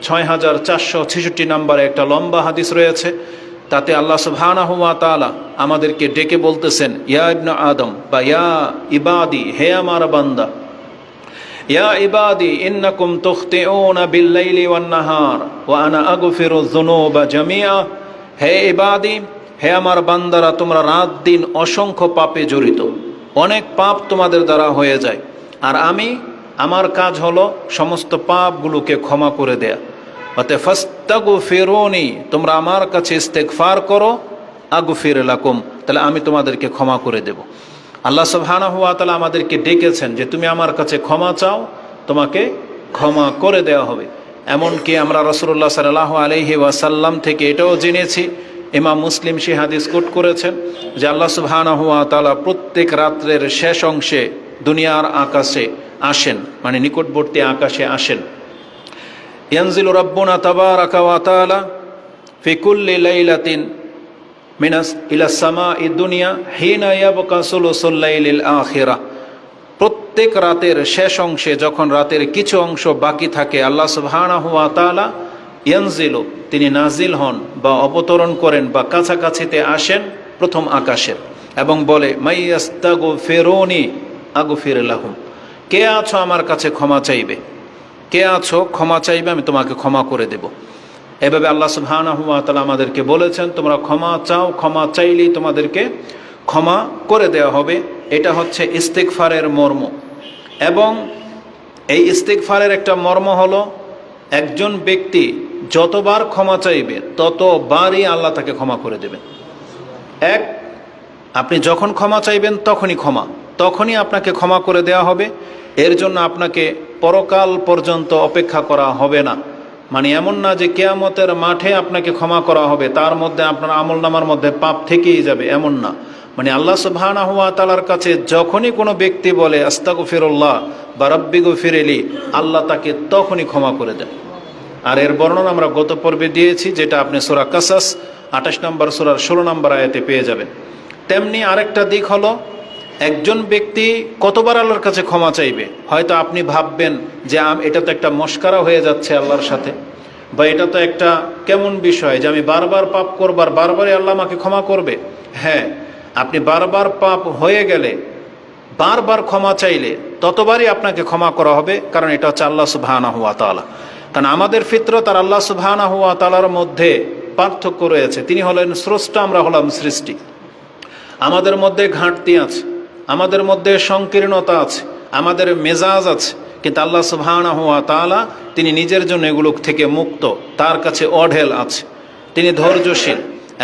6466 নম্বরে একটা লম্বা হাদিস রয়েছে। তাতে আল্লাহ সুবহানাহু ওয়া তাআলা আমাদেরকে ডেকে বলতেছেন, ইয়া ইবনে আদম বা ইয়া ইবাদি, হে আমার বান্দা, ইয়া ইবাদি ইন্নাকুম তুখতিউনা বিল-লাইলি ওয়ান-নাহার ওয়া আনা আগফিরুয যুনুবা জামিআ। হে ইবাদি, হে আমার বান্দারা, তোমরা রাত দিন অসংখ্য পাপে জড়িত, অনেক পাপ তোমাদের দ্বারা হয়ে যায়, আর আমার কাজ হলো সমস্ত পাপগুলোকে ক্ষমা করে দেয়া। অতএব ফাস্তাগফিরুনি, তোমরা আমার কাছে ইস্তেগফার করো, আগফির লাকুম, তাহলে আমি তোমাদেরকে ক্ষমা করে দেব। আল্লাহ সুবহানাহু ওয়া তাআলা আমাদেরকে ডেকেছেন যে তুমি আমার কাছে ক্ষমা চাও, তোমাকে ক্ষমা করে দেওয়া হবে। এমনকি আমরা রাসূলুল্লাহ সাল্লাল্লাহু আলাইহি ওয়াসাল্লাম থেকে এটাও জেনেছি, ইমাম মুসলিম সে হাদিস কোট করেছেন যে আল্লাহ সুবহানাহু ওয়া তাআলা প্রত্যেক রাত্রের শেষ অংশে দুনিয়ার আকাশে আসেন, মানে নিকটবর্তী আকাশে আসেন। ইয়ানজিলু রাব্বুনা তাবারাকা ওয়া তাআলা ফি কুল্লি লাইলাতিন মিনাস ইলাস সামাই দুনিয়া হিনা ইয়াবকা সুলুসুল লাইলিল আখিরাহ। প্রত্যেক রাতের শেষ অংশে যখন রাতের কিছু অংশ বাকি থাকে, আল্লাহ সুবহানাহু ওয়া তাআলা ইয়ানজিলু, তিনি নাজিল হন বা অবতরণ করেন বা কাছাকাছিতে আসেন প্রথম আকাশের, এবং বলে মাইয়াস্তাগফিরুনি আগফির লাহুম, কে আছো আমার কাছে ক্ষমা চাইবে, কে আছো ক্ষমা চাইবে, আমি তোমাকে ক্ষমা করে দেব। এভাবে আল্লাহ সুবহানাহু ওয়া তাআলা আমাদেরকে বলেছেন তোমরা ক্ষমা চাও, ক্ষমা চাইলেই তোমাদেরকে ক্ষমা করে দেওয়া হবে। এটা হচ্ছে ইস্তিগফারের মর্ম। এবং এই ইস্তিগফারের একটা মর্ম হলো, একজন ব্যক্তি যতবার ক্ষমা চাইবে ততবারই আল্লাহ তাকে ক্ষমা করে দেবেন। আপনি যখন ক্ষমা চাইবেন তখনই আপনাকে ক্ষমা করে দেওয়া হবে। এর জন্য আপনাকে পরকাল পর্যন্ত অপেক্ষা করা হবে না। মানে এমন না যে কিয়ামতের মাঠে আপনাকে ক্ষমা করা হবে, তার মধ্যে আপনার আমলনামার মধ্যে পাপ থেকেই যাবে, এমন না। মানে আল্লাহ সুবহানাহু ওয়া তাআলার কাছে যখনই কোনো ব্যক্তি বলে আস্তাগফিরুল্লাহ বা রাব্বি গফিরলি, আল্লাহ তাকে তখনই ক্ষমা করে দেন। আর এর বর্ণনা আমরা গত পর্বে দিয়েছি, যেটা আপনি সূরা কাসাস 28 নম্বর সূরার 16 নম্বর আয়াতে পেয়ে যাবেন। তেমনি আরেকটা দিক হলো, একজন ব্যক্তি কতবার আল্লাহর কাছে ক্ষমা চাইবে। হয়তো আপনি ভাববেন যে এটা তো একটা মশকারা হয়ে যাচ্ছে আল্লাহর সাথে, বা এটা তো একটা কেমন বিষয় যে আমি বারবার পাপ করবার বারবারই আল্লাহ আমাকে ক্ষমা করবে। হ্যাঁ, আপনি বারবার পাপ হয়ে গেলে বারবার ক্ষমা চাইলে ততবারই আপনাকে ক্ষমা করা হবে, কারণ এটা হচ্ছে আল্লাহ সুবহানাহু ওয়া তাআলা। কারণ আমাদের ফিতরত আর আল্লাহ সুবহানাহু ওয়া তাআলার মধ্যে পার্থক্য রয়েছে। তিনি হলেন স্রষ্টা, আমরা হলাম সৃষ্টি। আমাদের মধ্যে ঘাটতি আছে, আমাদের মধ্যে সংকীর্ণতা আছে, আমাদের মেজাজ আছে, কিন্তু আল্লাহ সুবহানাহু ওয়া তাআলা তিনি নিজের জন্য এগুলো থেকে মুক্ত। তার কাছে অঢেল আছে, তিনি ধৈর্যশীল,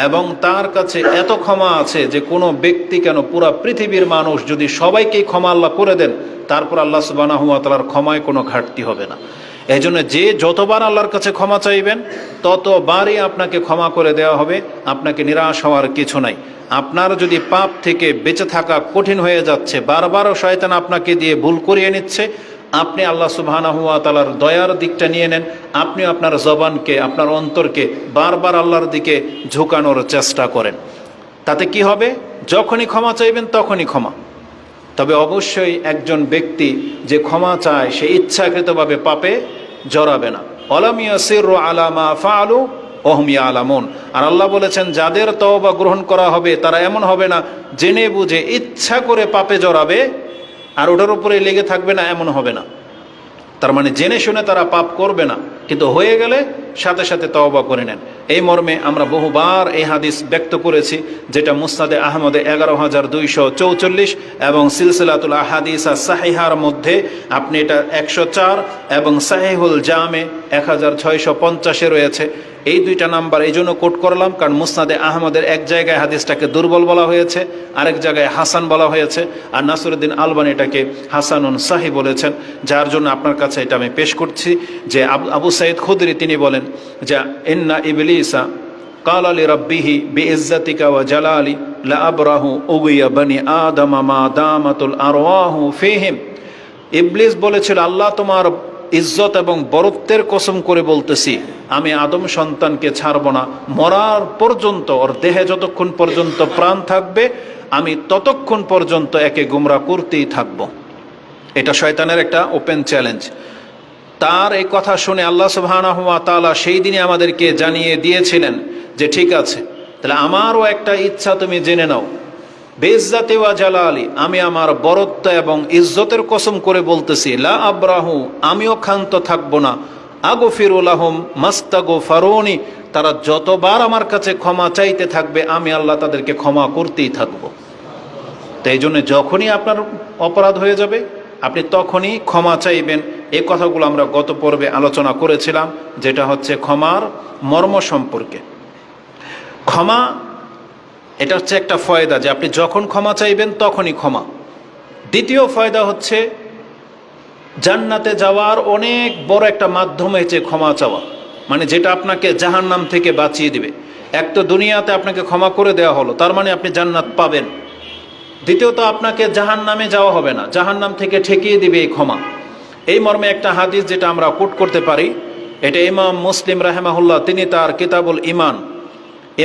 এবং তার কাছে এত ক্ষমা আছে যে কোনো ব্যক্তি কেন পুরা পৃথিবীর মানুষ যদি সবাইকেই ক্ষমা আল্লাহ করে দেন, তারপর আল্লাহ সুবহানাহু ওয়া তাআলার ক্ষমায় কোনো ঘাটতি হবে না। এই জন্য যে যতবার আল্লাহর কাছে ক্ষমা চাইবেন ততবারই আপনাকে ক্ষমা করে দেওয়া হবে। আপনাকে নিরাশ হওয়ার কিছু নাই। আপনার যদি পাপ থেকে বেঁচে থাকা কঠিন হয়ে যাচ্ছে, বারবারও শয়তান আপনাকে দিয়ে ভুল করিয়ে নিচ্ছে, আপনি আল্লাহ সুবহানাহু ওয়া তাআলার দয়ার দিকটা নিয়ে নেন। আপনি আপনার জবানকে, আপনার অন্তরকে বারবার আল্লাহর দিকে ঝুঁকানোর চেষ্টা করেন। তাতে কি হবে? যখনই ক্ষমা চাইবেন তখনই ক্ষমা। তবে অবশ্যই একজন ব্যক্তি যে ক্ষমা চায় সে ইচ্ছাকৃতভাবে পাপে জড়াবে না। অলাম ইয়াসিরু আলা মা ফাআলু ওয়া হুম ইয়ালামুন। আর আল্লাহ বলেছেন যাদের তওবা গ্রহণ করা হবে তারা এমন হবে না জেনে বুঝে ইচ্ছা করে পাপে জড়াবে আর ওটার উপরে লেগে থাকবে না, এমন হবে না। তার মানে জেনে শুনে তারা পাপ করবে না, কিন্তু হয়ে গেলে সাথে সাথে তওবা করে নেন। এই মর্মে আমরা বহুবার এই হাদিস ব্যক্ত করেছি, যেটা মুসনাদে আহমদে 11,244 এবং সিলসিলাতুল আহাদিস সাহিহার মধ্যে আপনি এটা 104 এবং সাহিহুল জামে 1650 রয়েছে। এই দুইটা নাম্বার এই জন্য কোট করলাম, কারণ মুসনাদে আহমদের এক জায়গায় হাদিসটাকে দুর্বল বলা হয়েছে, আরেক জায়গায় হাসান বলা হয়েছে, আর নাসিরউদ্দিন আলবানী এটাকে হাসানুন সাহি বলেছেন। যার জন্য আপনার কাছে এটা আমি পেশ করছি যে আবু সাঈদ খুদরি তিনি বলেন যে ইন্না ইবলিসা কালা লিরাব্বিহি বিইজ্জাতিকা ওয়া জালালি লা আবরাহু উগিয়া বনি আদম মা দামাতুল আরওয়াহু ফীহিম। ইবলিস বলেছিল, আল্লাহ তোমার ইজ্জত এবং বরত্বের কসম করে বলতেছি, আমি আদম সন্তানকে ছাড়ব না মরার পর্যন্ত। ওর দেহে যতক্ষণ পর্যন্ত প্রাণ থাকবে আমি ততক্ষণ পর্যন্ত একে গুমরা করতেই থাকব। এটা শয়তানের একটা ওপেন চ্যালেঞ্জ। তার এই কথা শুনে আল্লাহ সুবহানাহু ওয়া তাআলা সেই দিনে আমাদেরকে জানিয়ে দিয়েছিলেন যে ঠিক আছে, তাহলে আমারও একটা ইচ্ছা তুমি জেনে নাও, বেইজ্জাতি ওয়া জালালি, আমি আমার বরত্ব এবং ইজ্জতের কসম করে বলতেছি, লা আবরাহু, আমিও ক্ষান্ত থাকবো না, আগফিরু লাহুম মাস্তাগফারুনি, তারা যতবার আমার কাছে ক্ষমা চাইতে থাকবে আমি আল্লাহ তাদেরকে ক্ষমা করতেই থাকবো। তো এই জন্য যখনই আপনার অপরাধ হয়ে যাবে আপনি তখনই ক্ষমা চাইবেন। এই কথাগুলো আমরা গত পর্বে আলোচনা করেছিলাম, যেটা হচ্ছে ক্ষমার মর্ম সম্পর্কে। ক্ষমা এটা হচ্ছে একটা ফয়দা, যে আপনি যখন ক্ষমা চাইবেন তখনই ক্ষমা। দ্বিতীয় ফয়দা হচ্ছে জান্নাতে যাওয়ার অনেক বড় একটা মাধ্যম হচ্ছে ক্ষমা চাওয়া, মানে যেটা আপনাকে জাহান্নাম থেকে বাঁচিয়ে দিবে। এক তো দুনিয়াতে আপনাকে ক্ষমা করে দেওয়া হলো, তার মানে আপনি জান্নাত পাবেন। দ্বিতীয়ত আপনাকে জাহান্নামে যাওয়া হবে না, জাহান্নাম থেকে ঠেকিয়ে দিবে এই ক্ষমা। এই মর্মে একটা হাদিস যেটা আমরা কোট করতে পারি, এটা ইমাম মুসলিম রাহিমাহুল্লাহ তিনি তার কিতাবুল ইমান,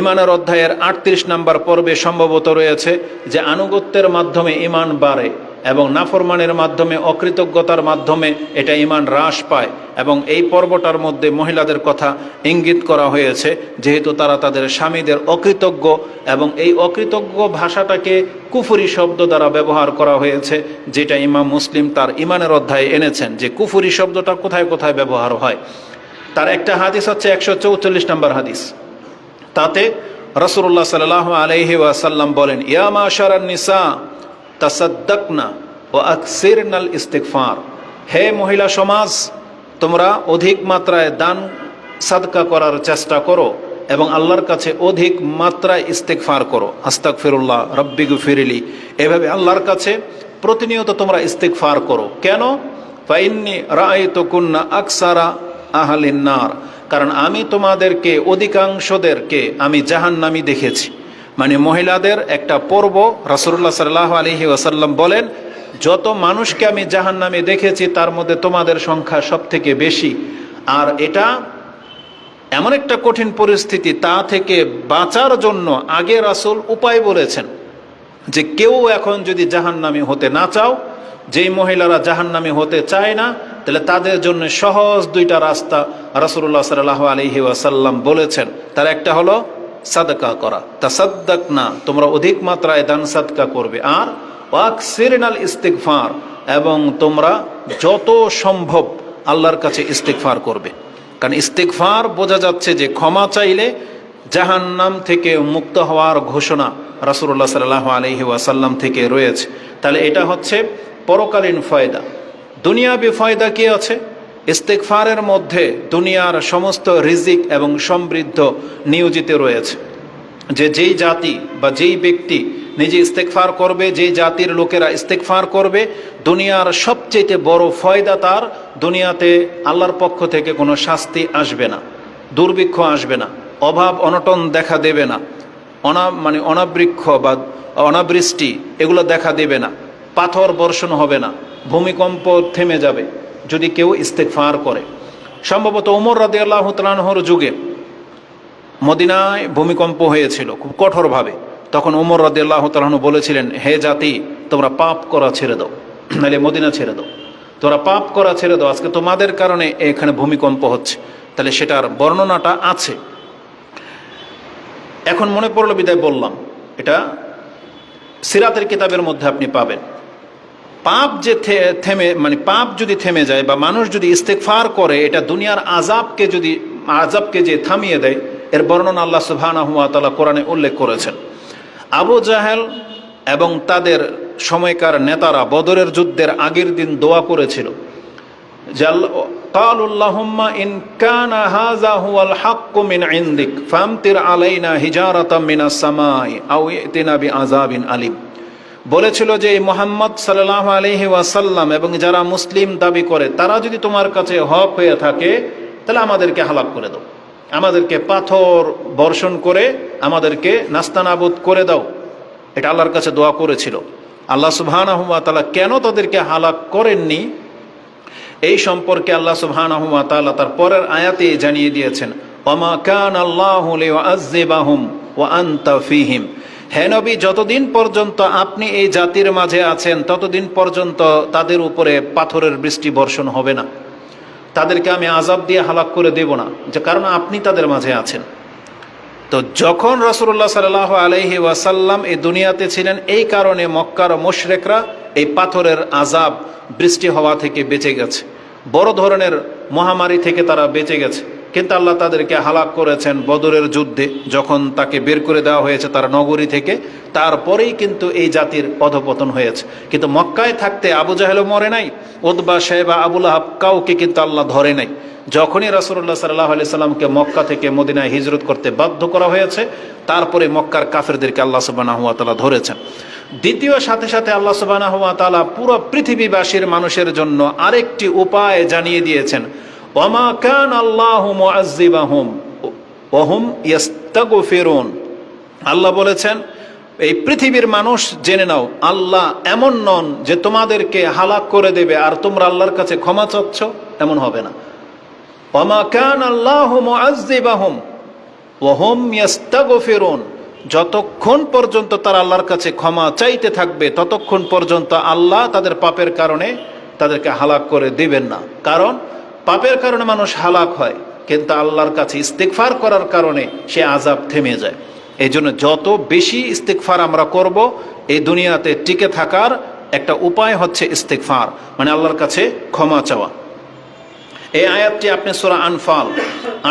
ইমানের অধ্যায়ের 38 নম্বর পর্বে সম্ভবত রয়েছে যে আনুগত্যের মাধ্যমে ইমান বাড়ে এবং নাফরমানের মাধ্যমে, অকৃতজ্ঞতার মাধ্যমে এটা ইমান হ্রাস পায়। এবং এই পর্বটার মধ্যে মহিলাদের কথা ইঙ্গিত করা হয়েছে, যেহেতু তারা তাদের স্বামীদের অকৃতজ্ঞ, এবং এই অকৃতজ্ঞ ভাষাটাকে কুফরি শব্দ দ্বারা ব্যবহার করা হয়েছে, যেটা ইমাম মুসলিম তার ইমানের অধ্যায়ে এনেছেন যে কুফরি শব্দটা কোথায় কোথায় ব্যবহার হয়। তার একটা হাদিস হচ্ছে 144 নম্বর হাদিস। তাতে রাসূলুল্লাহ সাল্লাল্লাহু আলাইহি ওয়াসাল্লাম বলেন, ইয়া মাশারান নিসা তাসাদ্দাকনা ওয়া আকসিরনাল ইস্তিগফার, হে মহিলা সমাজ, তোমরা অধিক মাত্রায় দান সাদকা করার চেষ্টা করো এবং আল্লাহর কাছে অধিক মাত্রায় ইস্তিগফার করো। আস্তাগফিরুল্লাহ রব্বি গফিরলি, এভাবে আল্লাহর কাছে প্রতিনিয়ত তোমরা ইস্তিগফার করো। কেন? ফাইন্নী রাআইতুকুন্না আকসারা আহলিন নার, কারণ আমি তোমাদেরকে অধিকাংশদেরকে আমি জাহান্নামী দেখেছি। মানে মহিলাদের একটা পর্ব, রাসূলুল্লাহ সাল্লাল্লাহু আলাইহি ওয়াসাল্লাম বলেন, যত মানুষকে আমি জাহান্নামে দেখেছি তার মধ্যে তোমাদের সংখ্যা সব থেকে বেশি। আর এটা এমন একটা কঠিন পরিস্থিতি, তা থেকে বাঁচার জন্য আগে রাসূল উপায় বলেছেন যে কেউ এখন যদি জাহান্নামী হতে না চাও, যেই মহিলারা জাহান্নামী হতে চায় না, তাহলে তাদের জন্য সহজ দুইটা রাস্তা রাসূলুল্লাহ সাল্লাল্লাহু আলাইহি ওয়াসাল্লাম বলেছেন। তার একটা হলো সাদকা করা, তাসাদ্দাকনা, তোমরা অধিক মাত্রায় দান সাদকা করবে, আর ওয়াকসিরনাল ইস্তিগফার, এবং তোমরা যত সম্ভব আল্লাহর কাছে ইস্তিগফার করবে। কারণ ইস্তিগফার বোঝা যাচ্ছে যে ক্ষমা চাইলে জাহান্নাম থেকে মুক্ত হওয়ার ঘোষণা রাসূলুল্লাহ সাল্লাল্লাহু আলাইহি ওয়াসাল্লাম থেকে রয়েছে। তাহলে এটা হচ্ছে পরকালীন ফয়দা। দুনিয়াবি ফয়দা কি আছে? ইস্তিগফারের মধ্যে দুনিয়ার সমস্ত রিজিক এবং সমৃদ্ধ নিয়োজিত রয়েছে। যেই জাতি বা যেই ব্যক্তি নিজে ইস্তিগফার করবে, যেই জাতির লোকেরা ইস্তিগফার করবে, দুনিয়ার সবচেয়ে বড় ফয়দা তার, দুনিয়াতে আল্লাহর পক্ষ থেকে কোনো শাস্তি আসবে না, দুর্ভিক্ষ আসবে না, অভাব অনটন দেখা দেবে না, অনাবৃক্ষ বা অনাবৃষ্টি এগুলো দেখা দেবে না, পাথর বর্ষণ হবে না, ভূমিকম্প থেমে যাবে যদি কেউ ইস্তিগফার করে। সম্ভবত ওমর রাদিয়াল্লাহু তাআলা আনহুর যুগে মদিনায় ভূমিকম্প হয়েছিল খুব কঠোরভাবে। তখন ওমর রাদিয়াল্লাহু তাআলা আনহু বলেছিলেন, হে জাতি, তোমরা পাপ করা ছেড়ে দাও, নাহলে মদিনা ছেড়ে দাও, তোমরা পাপ করা ছেড়ে দাও, আজকে তোমাদের কারণে এখানে ভূমিকম্প হচ্ছে। তাহলে সেটার বর্ণনাটা আছে। এখন মনে পড়লো বিদায় বললাম, এটা সিরাতের কিতাবের মধ্যে আপনি পাবেন। পাপ যে পাপ যদি থেমে যায় বা মানুষ যদি ইস্তিগফার করে, এটা দুনিয়ার আযাবকে যে থামিয়ে দেয়, এর বর্ণনা আল্লাহ সুবহানাহু ওয়া তাআলা কোরআনে উল্লেখ করেছেন। আবু জাহেল এবং তাদের সময়কার নেতারা বদরের যুদ্ধের আগের দিন দোয়া করেছিল যে কালুল্লাহুম্মা ইন কানা হাযা হুয়াল হাক্কু মিন ইনদিক ফামতির আলাইনা হিজারাতাম মিনাস সামাই আও ইতিনা বিআযাবিন আলিম। বলেছিল যে মুহাম্মদ সাল্লাল্লাহু আলাইহি ওয়াসাল্লাম এবং যারা মুসলিম দাবি করে তারা যদি তোমার কাছে হক হয়ে থাকে, তাহলে আমাদেরকে হালাক করে দাও, আমাদেরকে পাথর বর্ষণ করে আমাদেরকে নাস্তানাবুদ করে দাও। এটা আল্লাহর কাছে দোয়া করেছিল। আল্লাহ সুবহানাহু ওয়া তাআলা কেন তাদেরকে হালাক করেননি এই সম্পর্কে আল্লাহ সুবহানাহু ওয়া তাআলা তার পরের আয়াতে জানিয়ে দিয়েছেন, ওমা কানা আল্লাহু লিউআযযিবাহুম ওয়া আনতা ফীহিম। হে নবী, যতদিন পর্যন্ত আপনি এই জাতির মাঝে আছেন ততদিন পর্যন্ত তাদের উপরে পাথরের বৃষ্টি বর্ষণ হবে না। তাদেরকে আমি আযাব দিয়ে হালাক করে দেব না, যে কারণ আপনি তাদের মাঝে আছেন। তো যখন রাসূলুল্লাহ সাল্লাল্লাহু আলাইহি ওয়াসাল্লাম এই দুনিয়াতে ছিলেন, এই কারণে মক্কার মুশরিকরা এই পাথরের আযাব বৃষ্টি হওয়া থেকে বেঁচে গেছে, বড় ধরনের মহামারী থেকে তারা বেঁচে গেছে। কিন্তু আল্লাহ তাদেরকে হালাক করেছেন বদরের যুদ্ধে, যখন তাকে বের করে দেওয়া হয়েছে তার নগরী থেকে, তারপরেই কিন্তু এই জাতির অধপতন হয়েছে। কিন্তু মক্কায় থাকতে আবু জাহেলও মরে নাই, উতবা, শাইবা, আবুল আহাব কাউকে কিন্তু আল্লাহ ধরে নাই। যখনই রাসূলুল্লাহ সাল্লাল্লাহু আলাইহি সাল্লামকে মক্কা থেকে মদিনায় হিজরত করতে বাধ্য করা হয়েছে, তারপরে মক্কার কাফেরদেরকে আল্লাহ সুবহানাহু ওয়া তাআলা ধরেছেন। দ্বিতীয় সাথে সাথে আল্লাহ সুবহানাহু ওয়া তাআলা পুরো পৃথিবীবাসীর মানুষের জন্য আরেকটি উপায় জানিয়ে দিয়েছেন, ওয়ামা কান আল্লাহু মুআযযিবাহুম ওয়া হুম ইস্তাগফিরুন। আল্লাহ বলেছেন, এই পৃথিবীর মানুষ জেনে নাও, আল্লাহ এমন নন যে তোমাদেরকে হালাক করে দেবে আর তোমরা আল্লাহর কাছে ক্ষমা চাচ্ছ, এমন হবে না। ওয়ামা কান আল্লাহু মুআযযিবাহুম ওয়া হুম ইস্তাগফিরুন। যতক্ষণ পর্যন্ত তারা আল্লাহর কাছে ক্ষমা চাইতে থাকবে, ততক্ষণ পর্যন্ত আল্লাহ তাদের পাপের কারণে তাদেরকে হালাক করে দিবেন না। কারণ পাপের কারণে মানুষ হালাক হয়, কিন্তু আল্লাহর কাছে ইস্তিগফার করার কারণে সে আযাব থেমে যায়। এই জন্য যত বেশি ইস্তিগফার আমরা করব, এই দুনিয়াতে টিকে থাকার একটা উপায় হচ্ছে ইস্তিগফার, মানে আল্লাহর কাছে ক্ষমা চাওয়া। এই আয়াতটি আপনি সূরা আনফাল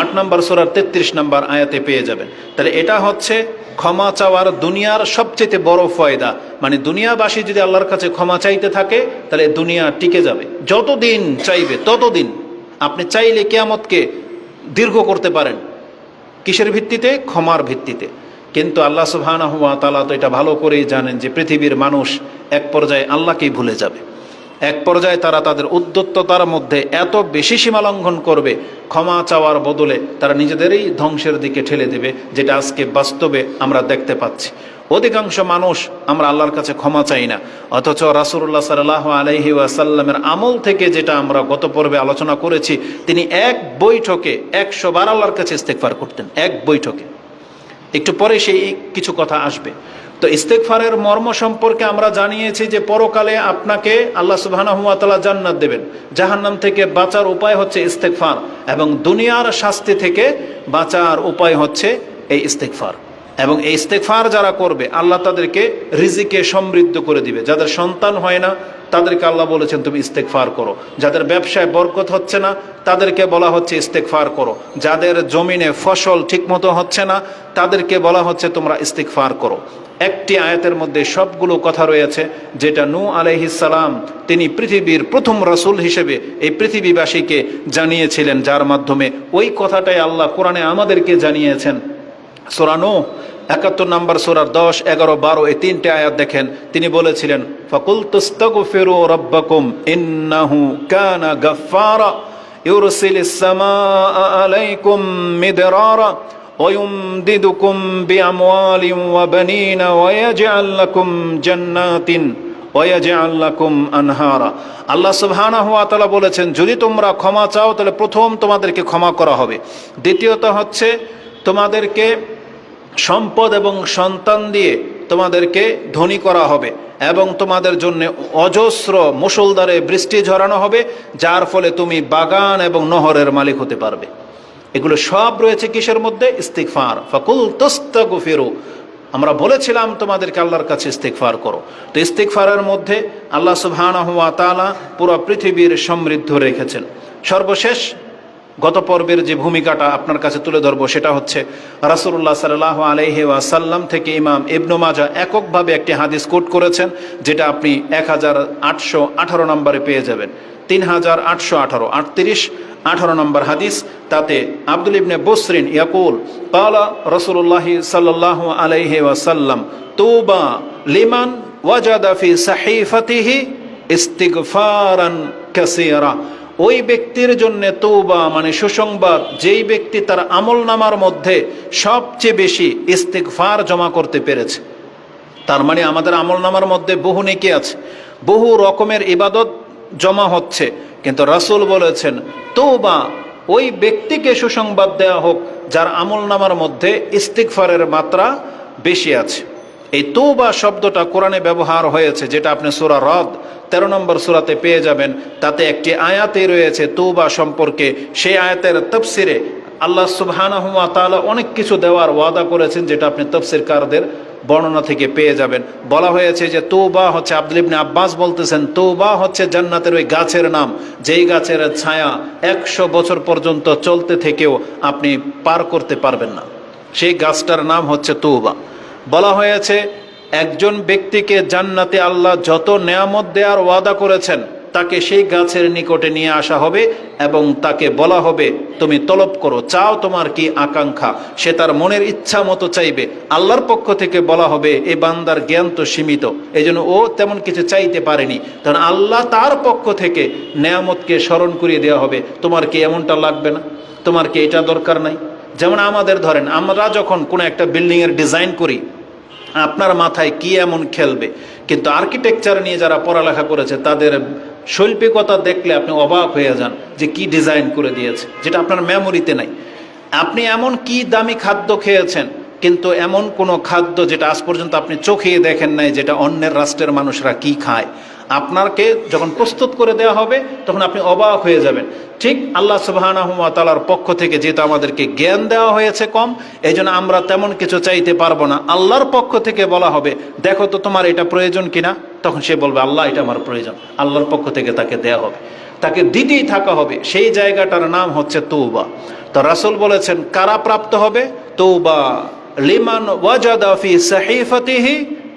৮ নম্বর সূরার ৩৩ নম্বর আয়াতে পেয়ে যাবেন। তাহলে এটা হচ্ছে ক্ষমা চাওয়ার দুনিয়ার সবচেয়ে বড় ফায়দা। মানে দুনিয়াবাসী যদি আল্লাহর কাছে ক্ষমা চাইতে থাকে, তাহলে দুনিয়া টিকে যাবে। যতদিন চাইবে ততদিন আপনি চাইলে কিয়ামতকে দীর্ঘ করতে পারেন। কিসের ভিত্তিতে? ক্ষমার ভিত্তিতে। কিন্তু আল্লাহ সুবহানাহু ওয়া তাআলা তো এটা ভালো করেই জানেন যে পৃথিবীর মানুষ এক পর্যায়ে আল্লাহকেই ভুলে যাবে। এক পর্যায়ে তারা তাদের উদ্যত্ততার মধ্যে এত বেশি সীমালঙ্ঘন করবে, ক্ষমা চাওয়ার বদলে তারা নিজেদেরই ধ্বংসের দিকে ঠেলে দেবে, যেটা আজকে বাস্তবে আমরা দেখতে পাচ্ছি। অধিকাংশ মানুষ আমরা আল্লাহর কাছে ক্ষমা চাই না, অথচ রাসূলুল্লাহ সাল্লাল্লাহু আলাইহি ওয়াসাল্লামের আমল থেকে যেটা আমরা গত পর্বে আলোচনা করেছি, তিনি এক বৈঠকে 100 বার আল্লাহর কাছে ইস্তেগফার করতেন, এক বৈঠকে। একটু পরে সেই কিছু কথা আসবে। তো ইস্তেগফারের মর্ম সম্পর্কে আমরা জানিয়েছি যে পরকালে আপনাকে আল্লাহ সুবহানাহু ওয়া তাআলা জান্নাত দেবেন। জাহান্নাম থেকে বাঁচার উপায় হচ্ছে ইস্তেগফার, এবং দুনিয়ার শাস্তি থেকে বাঁচার উপায় হচ্ছে এই ইস্তেগফার। এবং এই ইস্তেগফার যারা করবে, আল্লাহ তাদেরকে রিজিকে সমৃদ্ধ করে দিবে। যাদের সন্তান হয় না, তাদেরকে আল্লাহ বলেছেন তুমি ইস্তেগফার করো। যাদের ব্যবসায় বরকত হচ্ছে না, তাদেরকে বলা হচ্ছে ইস্তেগফার করো। যাদের জমিনে ফসল ঠিকমতো হচ্ছে না, তাদেরকে বলা হচ্ছে তোমরা ইস্তেগফার করো। একটি আয়াতের মধ্যে সবগুলো কথা রয়েছে, যেটা নূহ আলাইহিস সালাম তিনি পৃথিবীর প্রথম রাসূল হিসেবে এই পৃথিবীবাসীকে জানিয়েছিলেন, যার মাধ্যমে ওই কথাটাই আল্লাহ কোরআনে আমাদেরকে জানিয়েছেন। সূরা নূহ ৭১ নম্বর সূরার ১০, ১১, ১২ এই তিনটে আয়াত দেখেন। তিনি বলেছিলেন, ফাকুলতুস্তাগফিরু রাব্বাকুম ইন্নাহু কানা গাফফারা ইউরসিলিস সামাআ আলাইকুম মিদরারা ওয়ায়ুমদিদুকুম বিআমওয়ালিন ওয়া বানিনা ওয়ায়াজআল লাকুম জান্নাতিন ওয়ায়াজআল লাকুম আনহারা। আল্লাহ সুবহানাহু ওয়া তাআলা বলেছেন, যদি তোমরা ক্ষমা চাও তাহলে প্রথম তোমাদেরকে ক্ষমা করা হবে, দ্বিতীয়ত হচ্ছে তোমাদেরকে সম্পদ এবং সন্তান দিয়ে তোমাদেরকে ধনী করা হবে, এবং তোমাদের জন্য অজস্র মুষলধারে বৃষ্টি ঝরানো হবে, যার ফলে তুমি বাগান এবং নহরের মালিক হতে পারবে। এগুলো সব রয়েছে কিসের মধ্যে? ইস্তিগফার। ফাকুলতুস্তাগফিরু, আমরা বলেছিলাম তোমাদেরকে আল্লাহর কাছে ইস্তিগফার করো। তো ইস্তিগফারের মধ্যে আল্লাহ সুবহানাহু ওয়া তাআলা পুরো পৃথিবীর সমৃদ্ধ রেখেছেন। সর্বশেষ গত পর্বের যে ভূমিকাটা আপনার কাছে তুলে ধরবো, সেটা হচ্ছে রাসূলুল্লাহ সাল্লাল্লাহু আলাইহি ওয়াসাল্লাম থেকে ইমাম ইবনে মাজাহ এককভাবে একটি হাদিস কোট করেছেন, যেটা আপনি 1818 নম্বরে পেয়ে যাবেন। 3818 38 18 নম্বর হাদিস। তাতে আব্দুল ইবনে বুসরিন ইয়াকুল ক্বালা রাসূলুল্লাহ সাল্লাল্লাহু আলাইহি ওয়াসাল্লাম তুবা লিমান ওয়াজাদা ফি সাহিফাতিহি ইস্তিগফারান কাসীরা। ওই ব্যক্তির জন্য তওবা মানে সুসংবাদ, যেই ব্যক্তি তার আমলনামার মধ্যে সবচেয়ে বেশি ইস্তিগফার জমা করতে পেরেছে। তার মানে আমাদের আমলনামার মধ্যে বহু নেকি আছে, বহু রকমের ইবাদত জমা হচ্ছে, কিন্তু রাসূল বলেছেন তওবা ওই ব্যক্তিকে সুসংবাদ দেয়া হোক যার আমলনামার মধ্যে ইস্তিগফারের মাত্রা বেশি আছে। এই তওবা শব্দটা কোরআনে ব্যবহার হয়েছে, যেটা আপনি সূরা রদ 13 নম্বর সূরাতে পেয়ে যাবেন। তাতে একটি আয়াতে রয়েছে তওবা সম্পর্কে। সেই আয়াতের তাফসিরে আল্লাহ সুবহানাহু ওয়া তাআলা অনেক কিছু দেওয়ার ওয়াদা করেছেন, যেটা আপনি তাফসিরকারদের বর্ণনা থেকে পেয়ে যাবেন। বলা হয়েছে যে তওবা হচ্ছে, আব্দুল্লাহ ইবনে আব্বাস বলতেছেন, তওবা হচ্ছে জান্নাতের ওই গাছের নাম, যেই গাছের ছায়া 100 বছর পর্যন্ত চলতে থেকেও আপনি পার করতে পারবেন না। সেই গাছটার নাম হচ্ছে তওবা। বলা হয়েছে একজন ব্যক্তিকে জান্নাতে আল্লাহ যত নেয়ামত দেওয়ার ওয়াদা করেছেন, তাকে সেই গাছের নিকটে নিয়ে আসা হবে এবং তাকে বলা হবে তুমি তলব করো, চাও তোমার কি আকাঙ্ক্ষা। সে তার মনের ইচ্ছা মতো চাইবে। আল্লাহর পক্ষ থেকে বলা হবে এই বান্দার জ্ঞান তো সীমিত, এই জন্য ও তেমন কিছু চাইতে পারেনি, কারণ আল্লাহ তার পক্ষ থেকে নেয়ামতকে স্মরণ করিয়ে দেওয়া হবে, তোমার কি এমনটা লাগবে না, তোমার কি এটা দরকার নাই। যেমন আমাদের ধরেন, আমরা যখন কোনো একটা বিল্ডিংয়ের ডিজাইন করি, আপনার মাথায় কি এমন খেলবে, কিন্তু আর্কিটেকচার নিয়ে যারা পড়ালেখা করেছে তাদের শৈল্পিকতা দেখলে আপনি অবাক হয়ে যান যে কি ডিজাইন করে দিয়েছে, যেটা আপনার মেমোরিতে নাই। আপনি এমন কি দামি খাদ্য খেয়েছেন, কিন্তু এমন কোনো খাদ্য যেটা আজ পর্যন্ত আপনি চোখে দেখেন নাই, যেটা অন্যের রাষ্ট্রের মানুষরা কি খায়, আপনাকে যখন প্রস্তুত করে দেওয়া হবে তখন আপনি অবাক হয়ে যাবেন। ঠিক আল্লাহ সুবহানাহু ওয়া তাআলার পক্ষ থেকে যেহেতু আমাদেরকে জ্ঞান দেওয়া হয়েছে কম, এই জন্য আমরা তেমন কিছু চাইতে পারবো না। আল্লাহর পক্ষ থেকে বলা হবে দেখো তো তোমার এটা প্রয়োজন কিনা, তখন সে বলবে আল্লাহ এটা আমার প্রয়োজন, আল্লাহর পক্ষ থেকে তাকে দেওয়া হবে, তাকে দিতেই থাকা হবে। সেই জায়গাটার নাম হচ্ছে তওবা। তো রাসূল বলেছেন কারা প্রাপ্ত হবে? তওবা লিমান ওয়াজাদা ফি সাহিফাতিহি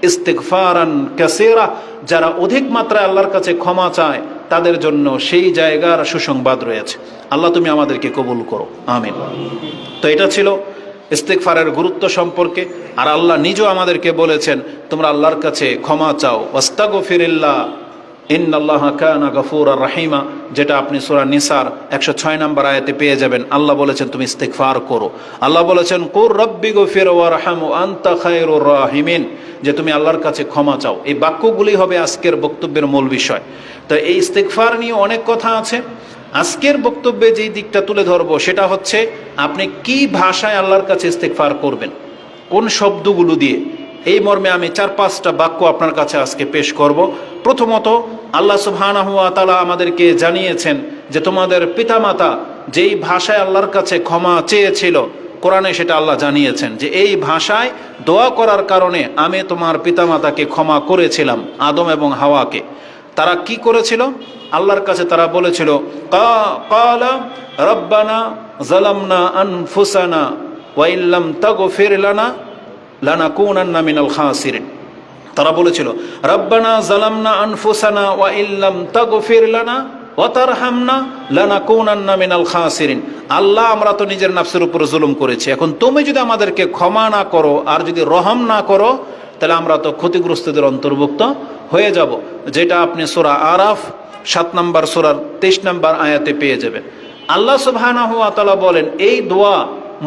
ইস্তিগফারান কাসীরা, যারা অধিক মাত্রায় আল্লাহর কাছে ক্ষমা চায় তাদের জন্য সেই জায়গার সুসংবাদ রয়েছে। আল্লাহ তুমি আমাদেরকে কবুল করো, আমিন। তো এটা ছিল ইস্তিগফারের গুরুত্ব সম্পর্কে। আর আল্লাহ নিজেও আমাদেরকে বলেছেন তোমরা আল্লাহর কাছে ক্ষমা চাও, ওয়াস্তাগফিরিল্লাহ ইন্নাল্লাহা কানা গফুরার রাহিমা, যেটা আপনি সূরা নিসার 106 নম্বর আয়াতে পেয়ে যাবেন। আল্লাহ বলেছেন তুমি ইস্তিগফার করো। আল্লাহ বলেছেন কুর রব্বিগফির ওয়ারহামু আনতা খায়রুর রাহিমিন, যে তুমি আল্লাহর কাছে ক্ষমা চাও। এই বাক্যগুলি হবে আজকের বক্তব্যের মূল বিষয়। তো এই ইস্তিগফার নিয়ে অনেক কথা আছে। আজকের বক্তব্যে যেই দিকটা তুলে ধরবো সেটা হচ্ছে আপনি কি ভাষায় আল্লাহর কাছে ইস্তিগফার করবেন, কোন শব্দগুলো দিয়ে। এই মর্মে আমি 4-5টা বাক্য আপনার কাছে আজকে পেশ করব। প্রথমত আল্লাহ সুবহানাহু ওয়া তাআলা আমাদেরকে জানিয়েছেন যে তোমাদের পিতামাতা যেই ভাষায় আল্লাহর কাছে ক্ষমা চেয়েছিল, কোরআনে সেটা আল্লাহ জানিয়েছেন যে এই ভাষায় দোয়া করার কারণে আমি তোমার পিতামাতাকে ক্ষমা করেছিলাম, আদম এবং হাওয়াকে। তারা কি করেছিল? আল্লাহর কাছে তারা বলেছিল ক্বালা রব্বানা যালামনা আনফুসানা ওয়া ইল্লাম তাগফির লানা লানাকুনান্না মিনাল খাসিরিন। তারা বলেছিল রব্বানা যালামনা আনফুসানা ওয়া ইল্লাম তাগফির লানা ওয়া তারহামনা লানাকুনান্না মিনাল খাসিরিন। আল্লাহ আমরা তো নিজের নফসের উপর জুলুম করেছি, এখন তুমি যদি আমাদেরকে ক্ষমা না করো আর যদি রহম না করো তাহলে আমরা তো ক্ষতিগ্রস্তদের অন্তর্ভুক্ত হয়ে যাব, যেটা আপনি সূরা আরাফ 7 নম্বর সূরার 23 নম্বর আয়াতে পেয়ে যাবেন। আল্লাহ সুবহানাহু ওয়া তাআলা বলেন এই দোয়া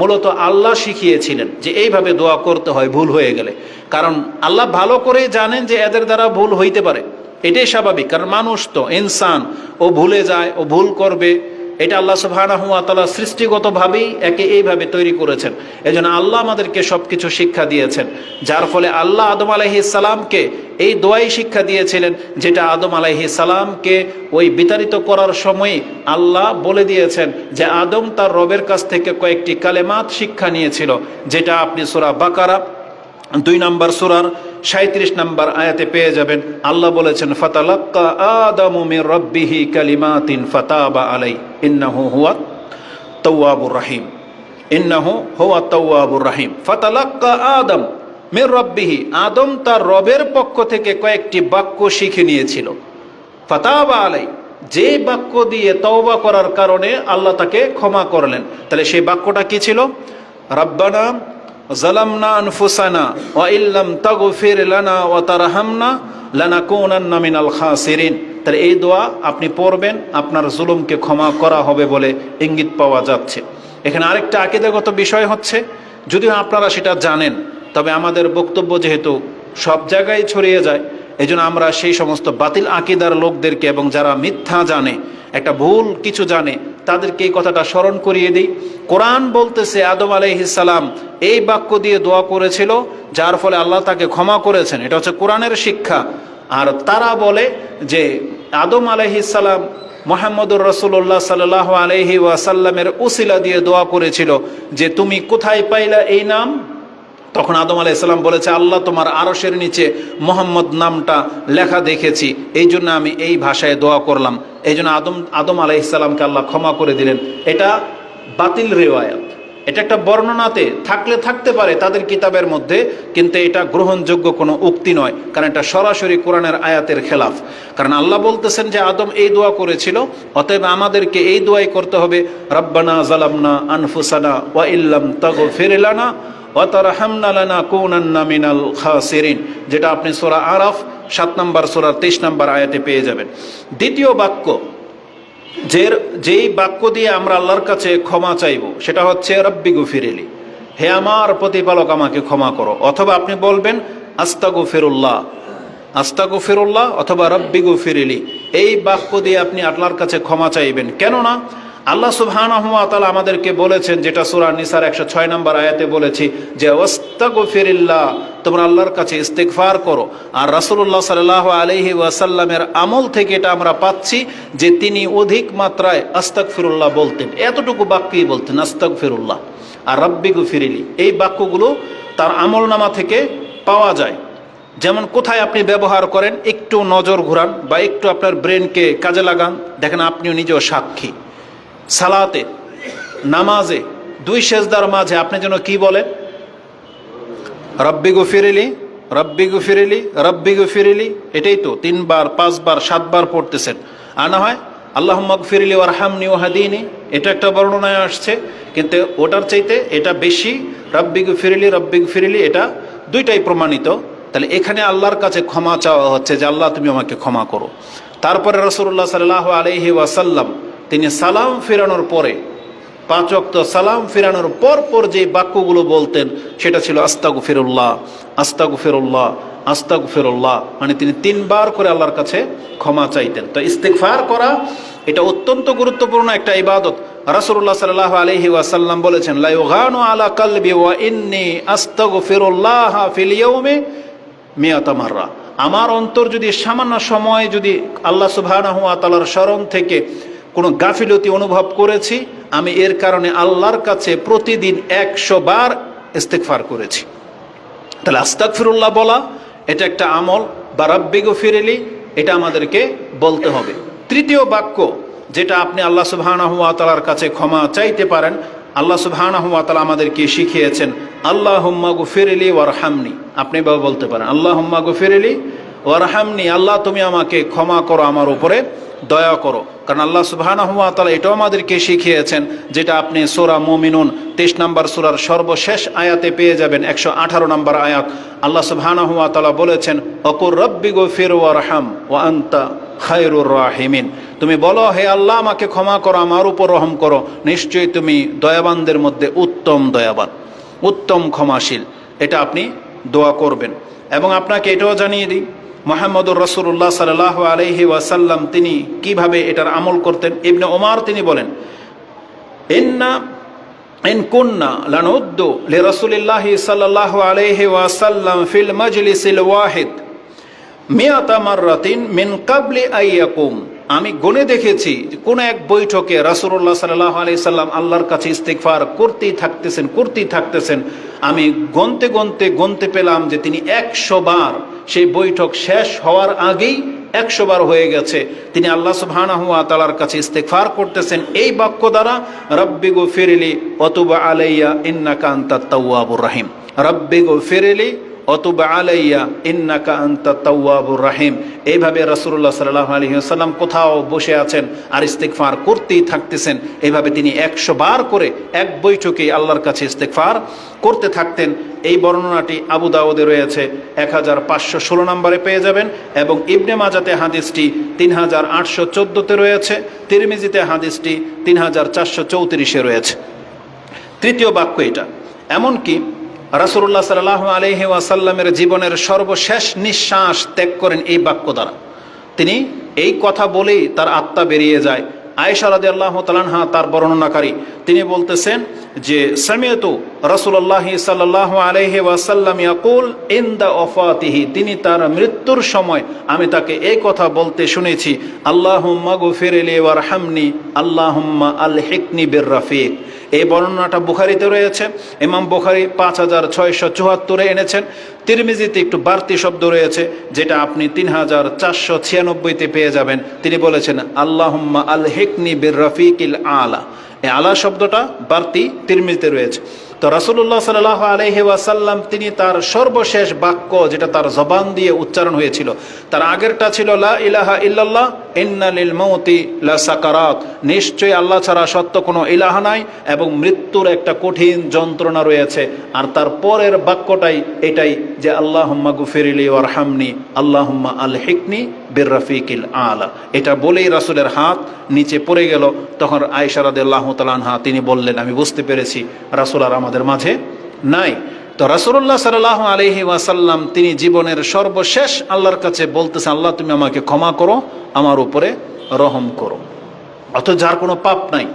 মূলত আল্লাহ শিখিয়েছিলেন যে এইভাবে দোয়া করতে হয় ভুল হয়ে গেলে, কারণ আল্লাহ ভালো করে জানেন যে এদের দ্বারা ভুল হইতে পারে, এটাই স্বাভাবিক, কারণ মানুষ তো ইনসান, ও ভুলে যায়, ও ভুল করবে। এটা আল্লাহ সুবহানাহু ওয়া তাআলা সৃষ্টিগতভাবেই একে এইভাবে তৈরি করেছেন। এজন্য আল্লাহ আমাদেরকে সবকিছু শিক্ষা দিয়েছেন, যার ফলে আল্লাহ আদম আলাইহিস সালামকে এই দোয়াই শিক্ষা দিয়েছিলেন, যেটা আদম আলাইহিস সালামকে ওই বিতাড়িত করার সময় আল্লাহ বলে দিয়েছেন যে আদম তার রবের কাছ থেকে কয়েকটি কালেমাত শিক্ষা নিয়েছিল, যেটা আপনি সূরা বাকারা 2 নম্বর সূরার 37 নম্বর আয়াতে পেয়ে যাবেন। আল্লাহ বলেছেন ফাতালাক্কা আদামু মির রাব্বিহি কালিমাতিন ফাতাবা আলাই ইন্নাহু হুয়াত তাওয়াবুর রাহিম, ইন্নাহু হুয়াত তাওয়াবুর রাহিম। ফাতালাক্কা আদম মির রাব্বিহি, আদম তার রবের পক্ষ থেকে কয়েকটি বাক্য শিখে নিয়েছিল। ফাতাবা আলাই, যে বাক্য দিয়ে তওবা করার কারণে আল্লাহ তাকে ক্ষমা করলেন। তাহলে সেই বাক্যটা কি ছিল? রাব্বানা যালামনা আনফুসানা ওয়া ইল্লাম তাগফির লানা ওয়া তারহামনা লানাকুনান্না মিনাল খাসিরিন। তাহলে এই দোয়া আপনি পড়বেন, আপনার জুলুমকে ক্ষমা করা হবে বলে ইঙ্গিত পাওয়া যাচ্ছে। এখানে আরেকটা আকীদাগত বিষয় হচ্ছে, যদিও আপনারা সেটা জানেন, তবে আমাদের বক্তব্য যেহেতু সব জায়গায় ছড়িয়ে যায়, এজন্য আমরা সেই সমস্ত বাতিল আকীদার লোকদেরকে এবং যারা মিথ্যা জানে, একটা ভুল কিছু জানে, তাদেরকে এই কথাটা স্মরণ করিয়ে দিই। কোরআন বলতেছে আদম আলাইহিস সালাম এই বাক্য দিয়ে দোয়া করেছিল, যার ফলে আল্লাহ তাকে ক্ষমা করেছেন। এটা হচ্ছে কোরআনের শিক্ষা। আর তারা বলে যে আদম আলাইহিস সালাম মুহাম্মদুর রাসূলুল্লাহ সাল্লাল্লাহু আলাইহি ওয়াসাল্লামের উসিলা দিয়ে দোয়া করেছিল যে তুমি কোথায় পাইলা এই নাম। তখন আদম আলাইহিস সালাম বলেছে, আল্লাহ তোমার আরশের নিচে মোহাম্মদ নামটা লেখা দেখেছি, এই জন্য আমি এই ভাষায় দোয়া করলাম। এই জন্য আদম আলাইহিস সালামকে আল্লাহ ক্ষমা করে দিলেন। এটা বাতিল রিওয়ায়াত, এটা একটা বর্ণনাতে থাকতে পারে তাদের কিতাবের মধ্যে, কিন্তু এটা গ্রহণযোগ্য কোনো উক্তি নয়, কারণ এটা সরাসরি কোরআনের আয়াতের খেলাফ। কারণ আল্লাহ বলতেছেন যে আদম এই দোয়া করেছিল, অতএব আমাদেরকে এই দোয়াই করতে হবে, রব্বানা যালামনা আনফুসানা ওয়া ইল্লাম তাগফির লানা ওয়া তারহামনা লানাকুনান্না মিনাল খাসিরিন, যেটা আপনি সূরা আরাফ 7 নম্বর সূরার 23 নম্বর আয়াতে পেয়ে যাবেন। দ্বিতীয় বাক্য, যেই বাক্য দিয়ে আমরা আল্লাহর কাছে ক্ষমা চাইব, সেটা হচ্ছে রব্বি গফিরলি, হে আমার প্রতিপালক আমাকে ক্ষমা করো। অথবা আপনি বলবেন আস্তাগফিরুল্লাহ, আস্তাগফিরুল্লাহ অথবা রব্বি গফিরলি। এই বাক্য দিয়ে আপনি আল্লাহর কাছে ক্ষমা চাইবেন। কেননা আল্লাহ সুবহানাহু ওয়া তাআলা আমাদেরকে বলেছেন, যেটা সূরা নিসার 106 নম্বর আয়াতে বলেছি, যে ওয়াস্তাগফিরিল্লাহ, তোমরা আল্লাহর কাছে ইস্তিগফার করো। আর রাসূলুল্লাহ সাল্লাল্লাহু আলাইহি ওয়াসাল্লামের আমল থেকে এটা আমরা পাচ্ছি যে তিনি অধিক মাত্রায় আস্তাগফিরুল্লাহ বলতেন, এতটুকু বাক্যই বলতেন আস্তাগফিরুল্লাহ আর রব্বি গফিরলি। এই বাক্যগুলো তার আমলনামা থেকে পাওয়া যায়। যেমন কোথায় আপনি ব্যবহার করেন, একটু নজর ঘোরান বা একটু আপনার ব্রেনকে কাজে লাগান, দেখেন আপনিও নিজেও সাক্ষী। সালাতে, নামাজে, 2 সেজদার মাঝে আপনি যেন কি বলেন, রব্বি গফিরলি, রব্বি গফিরলি, রব্বি গফিরলি। এটাই তো 3 বার 5 বার 7 বার পড়তেছেন। আর না হয় আল্লাহুম্মা গফিরলি ওয়ারহামনি ওয়াহদিনি, এটা একটা বর্ণনায় আসছে, কিন্তু ওটার চাইতে এটা বেশি, রব্বি গফিরলি, রব্বি গফিরলি, এটা দুইটাই প্রমাণিত। তাহলে এখানে আল্লাহর কাছে ক্ষমা চাওয়া হচ্ছে যে আল্লাহ তুমি আমাকে ক্ষমা করো। তারপরে রাসূলুল্লাহ সাল্লাল্লাহু আলাইহি ওয়াসাল্লাম তিনি সালাম ফেরানোর পরে, 5 ওয়াক্ত সালাম ফেরানোর পর যে বাক্যগুলো বলতেন সেটা ছিল আস্তাগফিরুল্লাহ, আস্তাগফিরুল্লাহ, আস্তাগফিরুল্লাহ। মানে তিনি 3 বার করে আল্লাহর কাছে ক্ষমা চাইতেন। তো ইস্তিগফার করা এটা অত্যন্ত গুরুত্বপূর্ণ একটা ইবাদত। রাসূলুল্লাহ সাল্লাল্লাহু আলাইহি ওয়াসাল্লাম বলেছেন, লা ইউগানু আলা কলবি ওয়া ইন্নী আস্তাগফিরুল্লাহ ফিল ইয়াউমি মিয়াতা মাররা। আমার অন্তর যদি সামান্য সময় যদি আল্লাহ সুবহানাহু ওয়া তাআলার স্মরণ থেকে কোনো গাফিলতি অনুভব করেছি, আমি এর কারণে আল্লাহর কাছে প্রতিদিন 100 বার ইস্তিগফার করেছি। তাহলে আস্তাগফিরুল্লাহ বলা এটা একটা আমল, বা রব্বি গফিরলি এটা আমাদেরকে বলতে হবে। তৃতীয় বাক্য যেটা আপনি আল্লাহ সুবহানাহু ওয়া তাআলার কাছে ক্ষমা চাইতে পারেন, আল্লাহ সুবহানাহু ওয়া তাআলা আমাদেরকে শিখিয়েছেন, আল্লাহুম্মা গফিরলি ওয়ারহামনি। আপনি বা বলতে পারেন আল্লাহুম্মা গফিরলি ওয়ারহামনি, আল্লাহ তুমি আমাকে ক্ষমা করো, আমার উপরে দয়া করো। কারণ আল্লাহ সুবহানাহু ওয়া তাআলা এটাও আমাদেরকে শিখিয়েছেন, যেটা আপনি সূরা মুমিনুন 23 নম্বর সূরার সর্বশেষ আয়াতে পেয়ে যাবেন, 118 নম্বর আয়াত। আল্লাহ সুবহানাহু ওয়া তাআলা বলেছেন, অকুর রব্বি গফির ওয়ারহাম ওয়া আনতা খায়রুর রাহিমিন। তুমি বলো, হে আল্লাহ আমাকে ক্ষমা করো, আমার উপর রহম করো, নিশ্চয়ই তুমি দয়াবানদের মধ্যে উত্তম দয়াবান, উত্তম ক্ষমাশীল। এটা আপনি দোয়া করবেন। এবং আপনাকে এটাও জানিয়ে দিই, মুহাম্মদুর রাসূলুল্লাহ সাল্লাল্লাহু আলাইহি ওয়াসাল্লাম তিনি কিভাবে এটার আমল করতেন। ইবনে ওমর তিনি বলেন, ইন কুন্না লানুদ্দু লিরাসূলিল্লাহি সাল্লাল্লাহু আলাইহি ওয়াসাল্লাম ফিল মাজলিসিল ওয়াহিদ মিয়াতা মাররাতিন মিন ক্বাবলি আইয়াকুম। আমি গুনে দেখেছি কোন এক বৈঠকে রাসূলুল্লাহ সাল্লাল্লাহু আলাইহি সাল্লাম আল্লাহর কাছে ইস্তিগফার করতেই থাকতেছেন। আমি গনতে পেলাম যে তিনি 100 বার, সেই বৈঠক শেষ হওয়ার আগেই 100 বার হয়ে গেছে, তিনি আল্লাহ সুবহানাহু ওয়া তাআলার কাছে ইস্তিগফার করতেছেন এই বাক্য দ্বারা, রব্বি গফিরলি ওয়া তুব আলাইয়া ইন্নাকা আনতাত তাওয়াবুর রহিম, রব্বি গফিরলি অতুব আলাইয়া ইন্নাকা আনতাত তাওয়াবুর রহিম। এইভাবে রাসূলুল্লাহ সাল্লাল্লাহু আলাইহি ওয়াসাল্লাম কোথাও বসে আছেন আর ইস্তিগফার করতেই থাকতেছেন। এইভাবে তিনি 100 বার করে এক বৈঠকে আল্লাহর কাছে ইস্তিগফার করতে থাকতেন। এই বর্ণনাটি আবু দাউদে রয়েছে, 1516 নম্বরে পেয়ে যাবেন, এবং ইবনে মাজাতে হাদিসটি 3814-তে রয়েছে, তিরমিজিতে হাদিসটি 3434-এ রয়েছে। তৃতীয় বাক্য এটা। এমনকি রাসূলুল্লাহ সাল্লাল্লাহু আলাইহি ওয়াসাল্লামের জীবনের সর্বশেষ নিঃশ্বাস ত্যাগ করেন এই বাক্য দ্বারা। তিনি এই কথা বলেই তার আত্মা বেরিয়ে যায়, আয়েশা রাদিয়াল্লাহু তাআলা আনহা তার বর্ণনাকারী, তিনি বলতেছেন যে সামিআতু রাসূলুল্লাহি সাল্লাল্লাহু আলাইহি ওয়াসাল্লাম ইয়াকুল ইনদা ওয়াফাতিহি, তিনি তার মৃত্যুর সময় আমি তাকে এই কথা বলতে শুনেছি, আল্লাহুম্মা গফিরলি ওয়ারহামনি আল্লাহুম্মা আলহিকনি বির রাফিক। এই বর্ণনাটা বুখারীতে রয়েছে, ইমাম বুখারী 5674 এনেছেন। তিরমিজিতে একটু বাড়তি শব্দ রয়েছে, যেটা আপনি 3496 পেয়ে যাবেন। তিনি বলেছেন আল্লাহুম্মা আলহিকনি বির রাফিকিল আলা। এই আলা শব্দটা বাড়তি তিরমিজিতে রয়েছে। তো রাসূলুল্লাহ সাল্লাল্লাহু আলাইহি ওয়াসাল্লাম তিনি তার সর্বশেষ বাক্য, যেটা তার জবান দিয়ে উচ্চারণ হয়েছিল, তার আগেরটা ছিল লা ইলাহা ইল্লাল্লাহ ইন্না লিল মাউতি লা সাকারাত, নিশ্চয়ই আল্লাহ ছাড়া সত্য কোনো ইলাহা নাই এবং মৃত্যুর একটা কঠিন যন্ত্রণা রয়েছে। আর তার পরের বাক্যটাই এটাই যে আল্লাহুম্মা গফিরলি ওয়ারহামনি আল্লাহুম্মা আলহিকনি বির রাফিকিল আলা। এটা বলেই রাসূলের হাত নিচে পড়ে গেল। তখন আয়েশা রাদিয়াল্লাহু তাআলা আনহা তিনি বললেন, আমি বুঝতে পেরেছি রাসূল আর আমাদের মাঝে নাই। তো রাসূলুল্লাহ সাল্লাল্লাহু আলাইহি ওয়াসাল্লাম তিনি জীবনের সর্বশেষ আল্লাহর কাছে বলতেছেন, আল্লাহ তুমি আমাকে ক্ষমা করো, আমার উপরে রহম করো। অথচ যার কোনো পাপ নাই,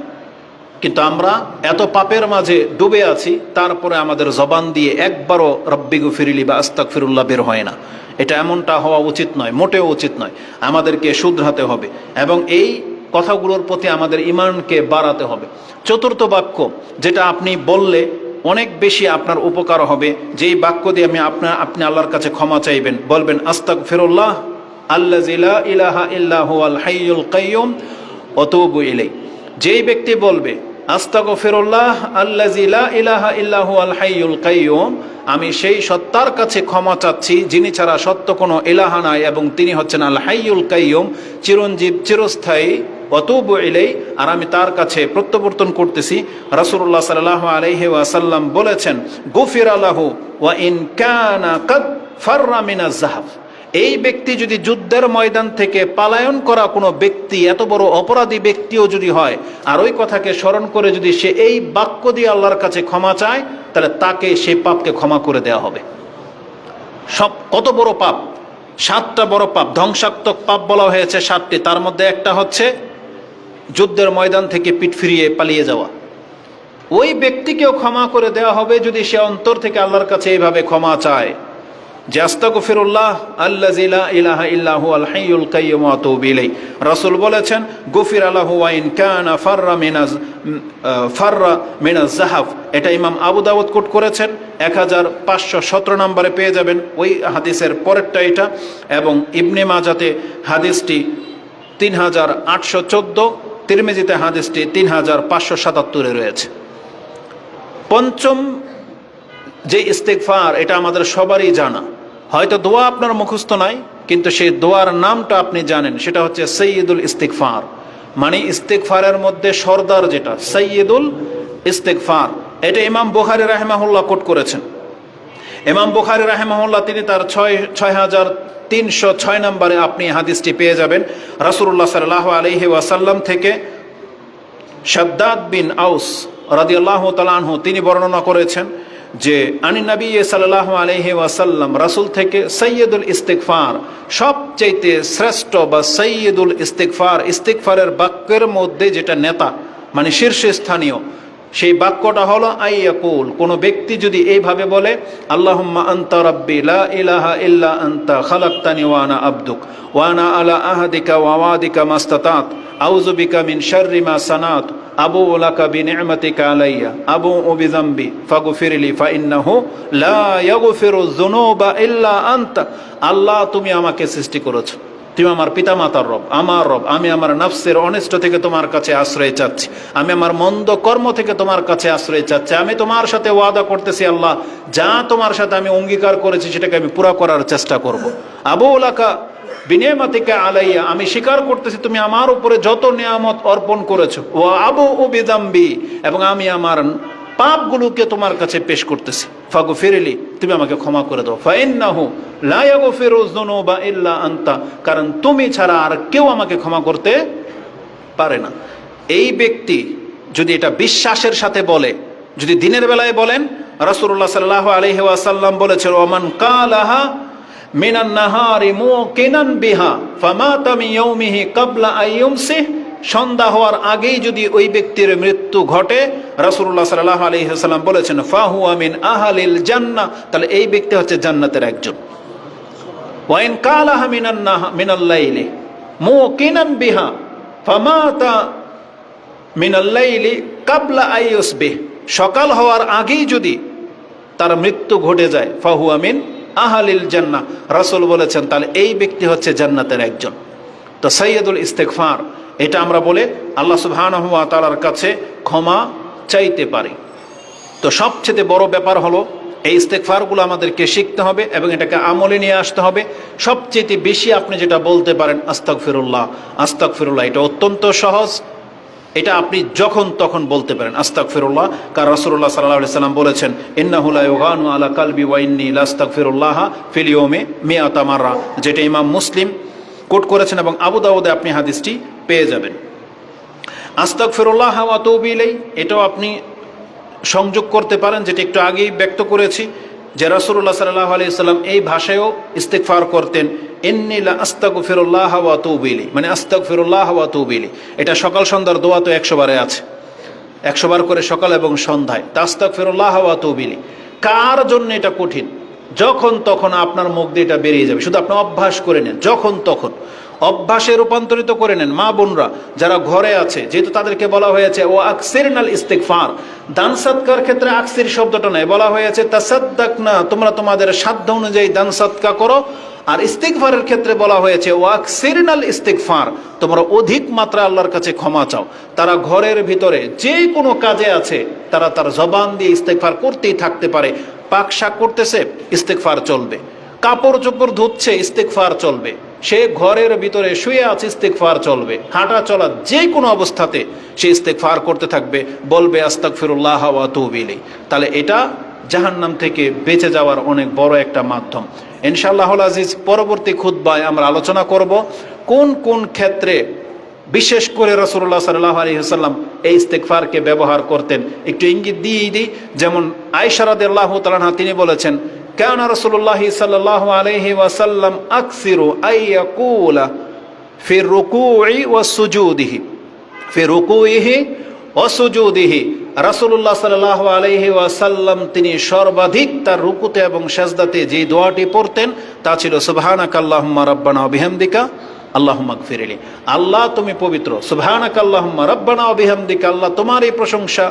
কিন্তু আমরা এত পাপের মাঝে ডুবে আছি, তারপরে আমাদের জবান দিয়ে একবারও রব্বি গফিরলি বা আস্তাগফিরুল্লাহ বের হয় না। এটা এমনটা হওয়া উচিত নয়, মোটেও উচিত নয়। আমাদেরকে শুধরাতে হবে এবং এই কথাগুলোর প্রতি আমাদের ঈমানকে বাড়াতে হবে। চতুর্থ বাক্য যেটা আপনি বললে অনেক বেশি আপনার উপকার হবে, যেই বাক্য দিয়ে আপনি আল্লাহর কাছে ক্ষমা চাইবেন, বলবেন আস্তাগফিরুল্লাহ আল্লাযী লা ইলাহা ইল্লা হুয়াল হাইয়ুল কাইয়্যুম ওয়া তুবু ইলাইহি। যেই ব্যক্তি বলবে আস্তাগফিরুল্লাহ আল্লাযী লা ইলাহা ইল্লা হুয়াল হাইয়ুল কাইয়্যুম, আমি সেই সত্তার কাছে ক্ষমা চাচ্ছি যিনি ছাড়া সত্য কোনো ইলাহা নাই এবং তিনি হচ্ছেন আল হাইয়ুল কাইয়্যুম, চিরঞ্জীব চিরস্থায়ী, ওয়া তুবু ইলাইহি, আর আমি তার কাছে প্রত্যাবর্তন করতেছি। রাসূলুল্লাহ সাল্লাল্লাহু আলাইহি ওয়াসাল্লাম বলেছেন গুফিরা লাহু ওয়া ইন কানা কাদ ফাররা মিনাজ যাহাব। এই ব্যক্তি যদি যুদ্ধের ময়দান থেকে পালায়ন করা কোনো ব্যক্তি, এত বড় অপরাধী ব্যক্তিও যদি হয়, আর ওই কথাকে স্মরণ করে যদি সে এই বাক্য দিয়ে আল্লাহর কাছে ক্ষমা চায়, তাহলে তাকে সেই পাপকে ক্ষমা করে দেওয়া হবে। সব কত বড় পাপ, 7টা বড় পাপ, ধ্বংসাত্মক পাপ বলা হয়েছে 7টি, তার মধ্যে একটা হচ্ছে যুদ্ধের ময়দান থেকে পিঠ ফিরিয়ে পালিয়ে যাওয়া। ওই ব্যক্তিকেও ক্ষমা করে দেওয়া হবে যদি সে অন্তর থেকে আল্লাহর কাছে এইভাবে ক্ষমা চায় যে আস্তাগফিরুল্লাহ আল্লাযী লা ইলাহা ইল্লা হুয়াল হাইয়ুল কাইয়্যুম ওয়া আতুবু ইলাইহি। রাসূল বলেছেন গুফিরা লাহু ওয়া ইন কানা ফাররা মিনাজ যাহাব। এটা ইমাম আবু দাউদ কোট করেছেন, 1517 নম্বরে পেয়ে যাবেন। ওই হাদিসের পরেরটা এটা, এবং ইবনে মাজাতে হাদিসটি 3814, তিরমিজিতে হাদিসটি 3577 রয়েছে। পঞ্চম যে ইস্তিগফার, এটা আমাদের সবারই জানা। হয়তো দোয়া আপনার মুখস্থ নাই, কিন্তু সেই দোয়ার নামটা আপনি জানেন, সেটা হচ্ছে সাইয়্যিদুল ইস্তিগফার। মানে ইস্তিগফারের মধ্যে সর্দার যেটা, সাইয়্যিদুল ইস্তিগফার। এটা ইমাম বুখারী রাহিমাহুল্লাহ কোট করেছেন। ইমাম বুখারী রাহিমাহুল্লাহ তিনি তার 6306 নম্বরে আপনি হাদিসটি পেয়ে যাবেন। রাসূলুল্লাহ সাল্লাল্লাহু আলাইহি ওয়াসাল্লাম থেকে শাদ্দাদ বিন আউস রাদিয়াল্লাহু তাআলা আনহু তিনি বর্ণনা করেছেন যে আনি নবী সাল্লাল্লাহু আলাইহি ওয়াসাল্লাম, রাসূল থেকে সাইয়্যিদুল ইস্তিগফার, সবচেয়ে শ্রেষ্ঠ বা সাইয়্যিদুল ইস্তিগফার, ইস্তিগফারের বাক্যের মধ্যে যেটা নেতা, মানে শীর্ষস্থানীয়, সেই বাক্যটা হলো আইয়াকুল। কোনো ব্যক্তি যদি এইভাবে বলে আল্লাহুম্মা আনতা রাব্বি লা ইলাহা ইল্লা আনতা খালাকতানি ওয়া আনা আবদুক ওয়া আনা আলা আহদিকা ওয়া ওয়াদিকা মাস্তাতাত আউযু বিকা মিন শাররি মা সানাত আবু লাকা বিনি'মাতিকা আলাইয়া আবু বিযামবি ফাগফিরলি ফাইন্নাহু লা ইয়াগফিরুয যুনুবা ইল্লা আনতা। আল্লাহ তুমি আমাকে সৃষ্টি করেছো, তুমি আমার পিতামাতার রব, আমার রব। আমি আমার নফসের অনিষ্ট থেকে তোমার কাছে আশ্রয় চাচ্ছি, আমি আমার মন্দ কর্ম থেকে তোমার কাছে আশ্রয় চাচ্ছি। আমি তোমার সাথে ওয়াদা করতেছি আল্লাহ, যা তোমার সাথে আমি অঙ্গীকার করেছি সেটাকে আমি পুরা করার চেষ্টা করব। আবু লাকা বিনি'মাতিকা আলাইয়া, আমি স্বীকার করতেছি তুমি আমার উপরে যত নিয়ামত অর্পণ করেছো। ওয়া আবু বিযামবি, এবং আমি আমার পাপগুলোকে তোমার কাছে পেশ করতেছি। ফাগফিরলি, তুমি আমাকে ক্ষমা করে দাও। ফাইন্নাহু লা ইয়াগফিরুয যুনুবা ইল্লা আনতা, কারণ তুমি ছাড়া আর কেউ আমাকে ক্ষমা করতে পারে না। এই ব্যক্তি যদি এটা বিশ্বাসের সাথে বলে, যদি দিনের বেলায় বলেন, রাসূলুল্লাহ সাল্লাল্লাহু আলাইহি ওয়াসাল্লাম বলেছেন ওমান কালাহা মিনান নাহারি মুকিনান বিহা ফামাতা মিন ইয়াউমিহি ক্বাবলা আইয়ুমসি সন্ধ্যা হওয়ার আগেই যদি ওই ব্যক্তির মৃত্যু ঘটে, রাসূলুল্লাহ সাল্লাল্লাহু আলাইহি ওয়াসাল্লাম বলেছেন ফাহুয়া মিন আহলিল জান্নাহ, তাহলে এই ব্যক্তি হচ্ছে জান্নাতের একজন। ওয়াইন কালাহা মিনাল লাইলি মুকিনান বিহা ফামাতা মিনাল লাইলি কাবলা আইয়ুসবিহ, সকাল হওয়ার আগেই যদি তার মৃত্যু ঘটে যায় ফাহুয়া মিন আহলিল জান্নাহ, রাসূল বলেছেন তাহলে এই ব্যক্তি হচ্ছে জান্নাতের একজন। তো সাইয়্যিদুল ইস্তেগফার, এটা আমরা বলে আল্লাহ সুবহানাহু ওয়া তাআলার কাছে ক্ষমা চাইতে পারি। তো সবচেয়ে বড় ব্যাপার হলো এই ইস্তেগফারগুলো আমাদেরকে শিখতে হবে এবং এটাকে আমলে নিয়ে আসতে হবে। সবচেয়ে বেশি আপনি যেটা বলতে পারেন আস্তাগফিরুল্লাহ আস্তাগফিরুল্লাহ, এটা অত্যন্ত সহজ। এটা আপনি যখন তখন বলতে পারেন আস্তাগফিরুল্লাহ, কারণ রাসূলুল্লাহ সাল্লাল্লাহু আলাইহি ওয়াসাল্লাম বলেছেন ইন্নাহু লা ইউগানু আলা কালবি ওয়া ইন্নী লাস্তাগফিরুল্লাহ ফিল ইয়াউমি মিআতা মাররা, যেটা ইমাম মুসলিম কোট করেছেন এবং আবু দাউদে আপনি হাদিসটি পেয়ে যাবেন। আস্তাগফিরুল্লাহ ওয়া আতুবু ইলাইহি, এটাও আপনি সংযোগ করতে পারেন, যেটা একটু আগেই ব্যক্ত করেছি যে রাসূলুল্লাহ সাল্লাল্লাহু আলাইহি ওয়াসাল্লাম এই ভাষায়ও ইস্তিগফার করতেন, ইন্নী লা আস্তাগফিরুল্লাহ ওয়া আতুবু ইলাইহি, মানে আস্তাগফিরুল্লাহ ওয়া আতুবু ইলাইহি। এটা সকাল সন্ধ্যার দোয়া তো 100 বারে আছে, 100 বার করে সকাল এবং সন্ধ্যায় আস্তাগফিরুল্লাহ ওয়া আতুবু ইলাইহি। কার জন্য এটা কঠিন? যখন তখন আপনার মুখ দিয়ে এটা বেরিয়ে যাবে, শুধু আপনি অভ্যাস করে নেন, যখন তখন অভ্যাসে রূপান্তরিত করে নেন। মা বোনরা যারা ঘরে আছে, যেহেতু তাদেরকে বলা হয়েছে ও আকসিরনাল ইস্তিগফার, দান সদকার ক্ষেত্রে আকসির শব্দটা নয়, বলা হয়েছে তাসাদ্দাকনা, তোমরা তোমাদের সাধ্য অনুযায়ী দান সদকা করো। আর ইস্তিগফারের ক্ষেত্রে বলা হয়েছে ও আকসিরনাল ইস্তিগফার, তোমরা অধিক মাত্রা আল্লাহর কাছে ক্ষমা চাও। তারা ঘরের ভিতরে যে কোনো কাজে আছে, তারা তার জবান দিয়ে ইস্তিগফার করতেই থাকতে পারে। পাক শাক করতেছে, ইস্তিগফার চলবে। কাপড় চোপড় ধুচ্ছে, ইস্তিগফার চলবে। সে ঘরের ভিতরে শুয়ে আছে, ইস্তিগফার চলবে। হাঁটা চলা যে কোনো অবস্থাতে সে ইস্তিগফার করতে থাকবে, বলবে আস্তাগফিরুল্লাহ ওয়া আতুবু ইলাইহি। তাহলে এটা জাহান্নাম থেকে বেঁচে যাওয়ার অনেক বড় একটা মাধ্যম। ইনশাআল্লাহুল আজিজ পরবর্তী খুতবায় আমরা আলোচনা করব কোন কোন ক্ষেত্রে বিশেষ করে রাসূলুল্লাহ সাল্লাল্লাহু আলাইহি ওয়াসাল্লাম এই ইস্তিগফারকে ব্যবহার করতেন। একটু ইঙ্গিত দিয়েই দিই, যেমন আয়েশা রাদিয়াল্লাহু তাআলা আনহা তিনি বলেছেন কানা রাসূলুল্লাহ সাল্লাল্লাহু আলাইহি ওয়াসাল্লাম আকসিরু আইয়াকুলা ফি রুকুই ওয়া সুজুদিহি, ফি রুকুইহি ওয়া সুজুদিহি, রাসূলুল্লাহ সাল্লাল্লাহু আলাইহি ওয়াসাল্লাম তিনি সর্বাধিক তার রুকুতে এবং সেজদাতে যে দোয়াটি পড়তেন তা ছিল সুবহানাকাল্লাহুম্মা রাব্বানা ওয়া বিহামদিকা আল্লাহুম্মা গফিরলি, আল্লাহ তুমি পবিত্র, সুবহানাকাল্লাহুম্মা রাব্বানা ওয়া বিহামদিকা, আল্লাহ তোমার এই প্রশংসা,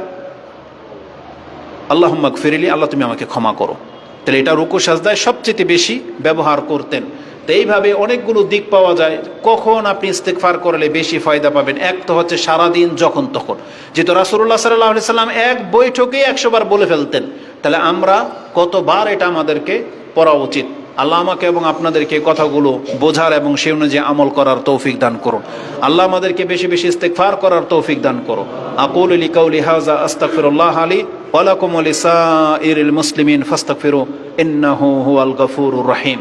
আল্লাহুম্মা গফিরলি, আল্লাহ তুমি আমাকে ক্ষমা করো। তাহলে এটা রুকু সাজদায় সবচেয়ে বেশি ব্যবহার করতেন। তো এইভাবে অনেকগুলো দিক পাওয়া যায় কখন আপনি ইস্তিগফার করলে বেশি ফায়দা পাবেন। এক তো হচ্ছে সারাদিন যখন তখন, যেহেতু রাসূলুল্লাহ সাল্লাল্লাহু আলাইহি সাল্লাম এক বৈঠকে 100 বার বলে ফেলতেন, তাহলে আমরা কতবার এটা আমাদেরকে পড়া উচিত। আল্লাহ আমাকে এবং আপনাদেরকে কথাগুলো বোঝার এবং সেই অনুযায়ী আমল করার তৌফিক দান করুন। আল্লাহ আমাদেরকে বেশি বেশি ইস্তিগফার করার তৌফিক দান করুন। আকুলু লিকাউলি হাযা আস্তাগফিরুল্লাহ লি ওয়া লাকুম ওয়া লিসাইরিল মুসলিমিন ফাস্তাগফিরু ইন্নাহু হুয়াল গফুরুর রহিম।